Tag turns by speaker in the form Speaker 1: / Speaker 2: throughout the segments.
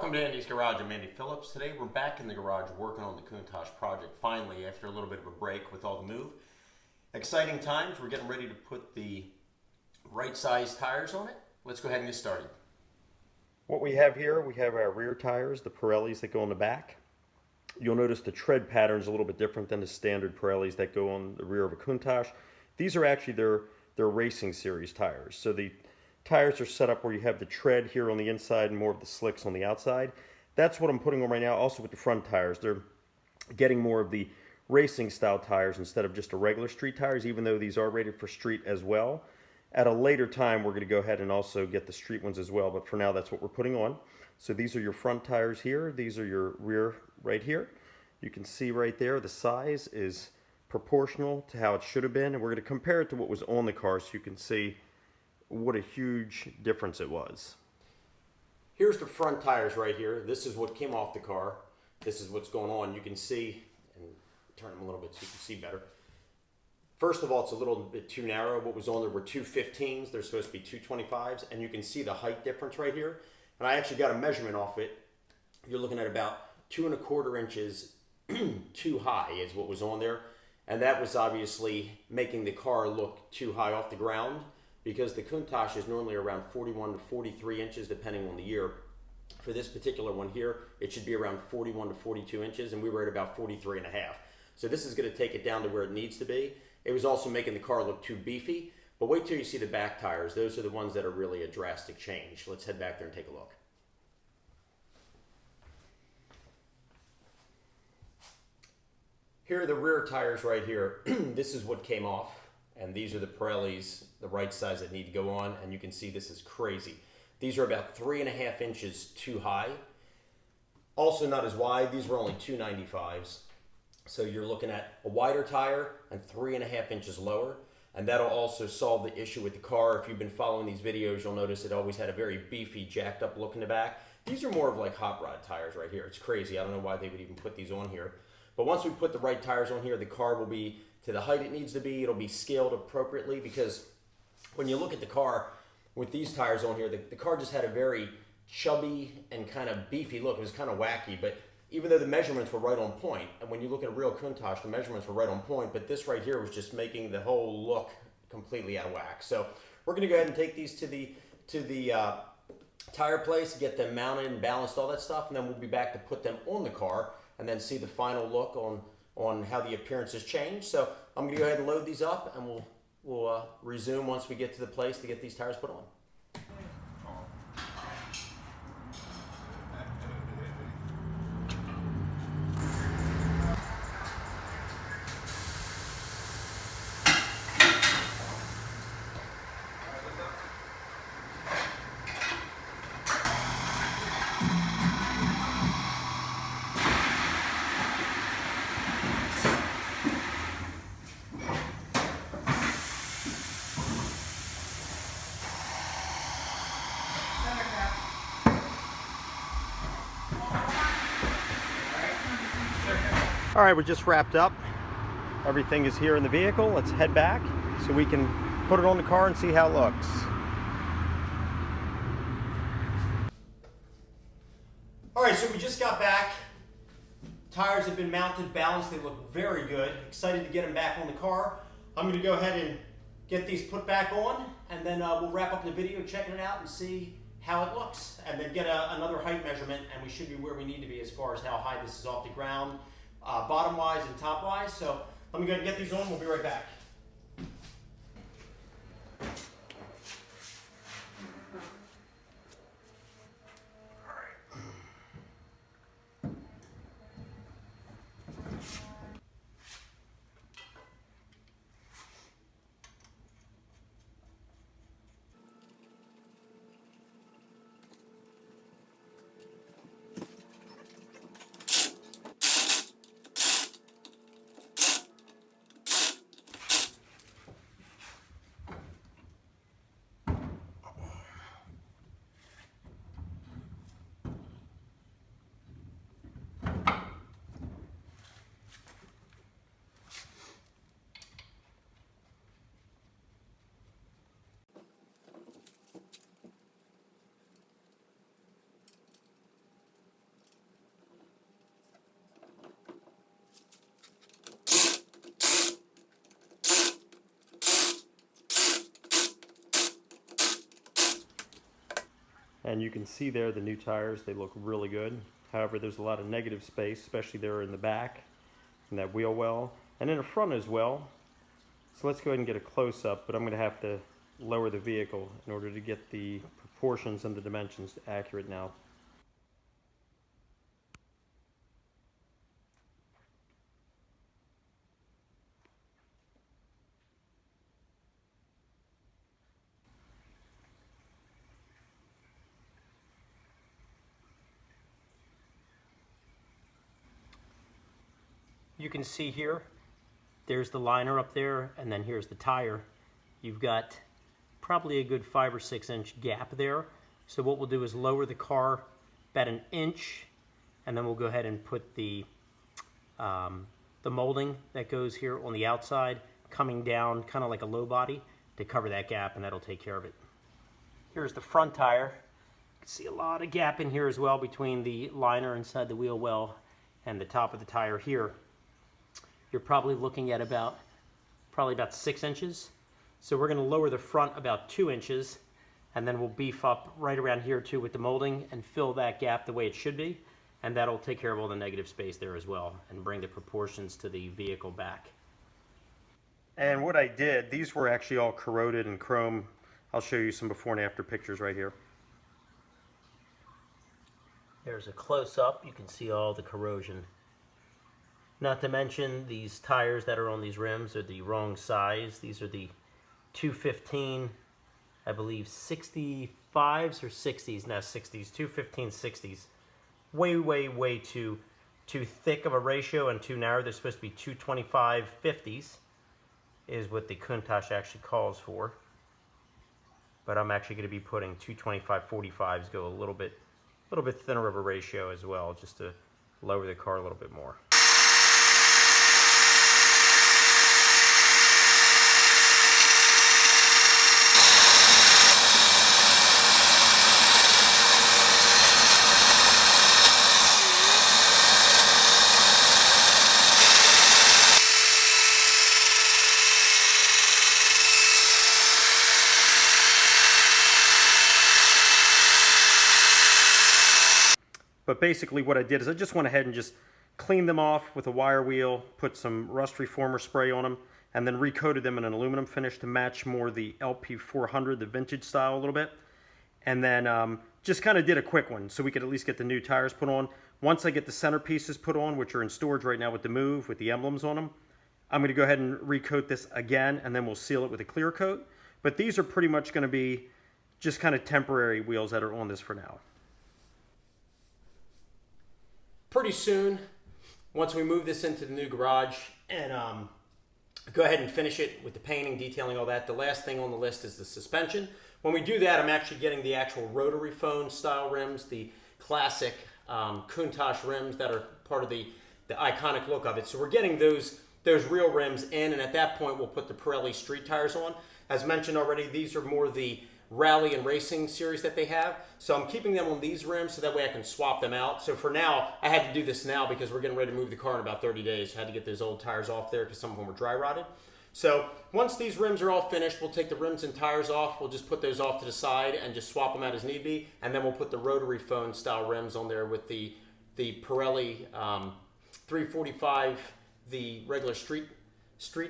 Speaker 1: Welcome to Andy's Garage. I'm Andy Phillips. Today we're back in the garage working on the Countach project finally after a little bit of a break with all the move. Exciting times. We're getting ready to put the right size tires on it. Let's go ahead and get started. What we have here, we have our rear tires, the Pirellis that go on the back. You'll notice the tread pattern is a little bit different than the standard Pirellis that go on the rear of a Countach. These are actually their racing series tires. So the tires are set up where you have the tread here on the inside and more of the slicks on the outside. That's what I'm putting on right now. Also with the front tires, they're getting more of the racing style tires instead of just a regular street tires, even though these are rated for street as well. At a later time, we're going to go ahead and also get the street ones as well, but for now that's what we're putting on. So these are your front tires here. These are your rear right here. You can see right there the size is proportional to how it should have been, and we're going to compare it to what was on the car so you can see what a huge difference it was. Here's the front tires right here. This is what came off the car. This is what's going on. You can see, and turn them a little bit so you can see better. First of all, it's a little bit too narrow. What was on there were 215s. They're supposed to be 225s, and you can see the height difference right here. And I actually got a measurement off it. You're looking at about 2¼ inches too high is what was on there. And that was obviously making the car look too high off the ground, because the Countach is normally around 41 to 43 inches depending on the year. For this particular one here, it should be around 41 to 42 inches, and we were at about 43.5. So this is going to take it down to where it needs to be. It was also making the car look too beefy, but wait till you see the back tires. Those are the ones that are really a drastic change. Let's head back there and take a look. Here are the rear tires right here. This is what came off. And these are the Pirellis, the right size that need to go on. And you can see this is crazy. These are about 3.5 inches too high. Also not as wide. These were only 295s. So you're looking at a wider tire and 3.5 inches lower. And that'll also solve the issue with the car. If you've been following these videos, you'll notice it always had a very beefy, jacked up look in the back. These are more of like hot rod tires right here. It's crazy. I don't know why they would even put these on here. But once we put the right tires on here, the car will be to the height it needs to be. It'll be scaled appropriately, because when you look at the car with these tires on here, the car just had a very chubby and kind of beefy look. It was kind of wacky, but even though the measurements were right on point, and when you look at a real Countach, the measurements were right on point, but this right here was just making the whole look completely out of whack. So we're going to go ahead and take these to the tire place, get them mounted and balanced, all that stuff, and then we'll be back to put them on the car and then see the final look on how the appearance has changed. So I'm going to go ahead and load these up, and we'll resume once we get to the place to get these tires put on. All right, we're just wrapped up. Everything is here in the vehicle. Let's head back so we can put it on the car and see how it looks. All right, so we just got back. Tires have been mounted, balanced. They look very good. Excited to get them back on the car. I'm going to go ahead and get these put back on, and then we'll wrap up the video checking it out and see how it looks, and then get another height measurement, and we should be where we need to be as far as how high this is off the ground. Bottom wise and top wise. So let me go ahead and get these on. We'll be right back.
Speaker 2: And you can see there the new tires, they look really good. However, there's a lot of negative space, especially there in the back, in that wheel well, and in the front as well. So let's go ahead and get a close-up, but I'm going to have to lower the vehicle in order to get the proportions and the dimensions accurate now. You can see here, there's the liner up there, and then here's the tire. You've got probably a good 5 or 6 inch gap there. So what we'll do is lower the car about an inch, and then we'll go ahead and put the molding that goes here on the outside coming down kind of like a low body to cover that gap, and that'll take care of it. Here's the front tire. You can see a lot of gap in here as well between the liner inside the wheel well and the top of the tire here. You're probably looking at about 6 inches. So we're going to lower the front about 2 inches, and then we'll beef up right around here too with the molding and fill that gap the way it should be, and that'll take care of all the negative space there as well and bring the proportions to the vehicle back. And what I did, these were actually all corroded and chrome. I'll show you some before and after pictures right here. There's a close-up. You can see all the corrosion. Not to mention these tires that are on these rims are the wrong size. These are the 215, I believe 65s or 60s, not 60s, 215 60s. Way too thick of a ratio and too narrow. They're supposed to be 225 50s is what the Countach actually calls for. But I'm actually going to be putting 225 45s, go a little bit thinner of a ratio as well, just to lower the car a little bit more. But basically what I did is I just went ahead and just cleaned them off with a wire wheel, put some rust reformer spray on them, and then recoated them in an aluminum finish to match more the LP400, the vintage style a little bit. And then just kind of did a quick one so we could at least get the new tires put on. Once I get the centerpieces put on, which are in storage right now with the Move, with the emblems on them, I'm going to go ahead and recoat this again, and then we'll seal it with a clear coat. But these are pretty much going to be just kind of temporary wheels that are on this for now. Pretty soon, once we move this into the new garage and go ahead and finish it with the painting, detailing, all that, the last thing on the list is the suspension. When we do that, I'm actually getting the actual rotary phone style rims, the classic Countach rims that are part of the iconic look of it. So we're getting those real rims in, and at that point we'll put the Pirelli street tires on. As mentioned already, these are more the rally and racing series that they have. So I'm keeping them on these rims so that way I can swap them out. So for now, I had to do this now because we're getting ready to move the car in about 30 days. I had to get those old tires off there because some of them were dry rotted. So once these rims are all finished, we'll take the rims and tires off. We'll just put those off to the side and just swap them out as need be. And then we'll put the rotary phone style rims on there with the Pirelli 345, the regular street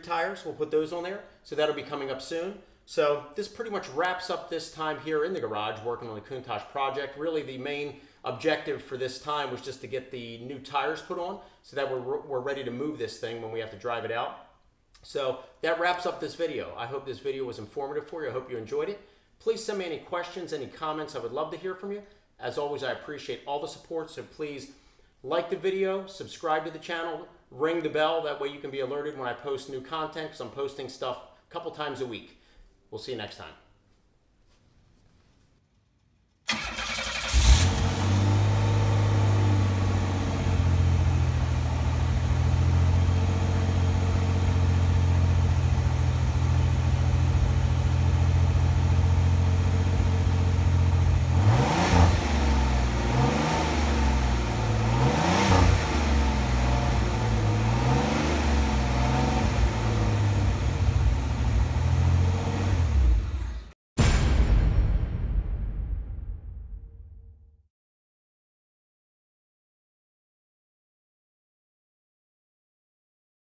Speaker 2: tires. We'll put those on there. So that'll be coming up soon. So this pretty much wraps up this time here in the garage working on the Countach project. Really the main objective for this time was just to get the new tires put on so that we're ready to move this thing when we have to drive it out. So that wraps up this video. I hope this video was informative for you. I hope you enjoyed it. Please send me any questions, any comments. I would love to hear from you. As always, I appreciate all the support, so please like the video, subscribe to the channel, ring the bell. That way you can be alerted when I post new content because I'm posting stuff a couple times a week. We'll see you next time.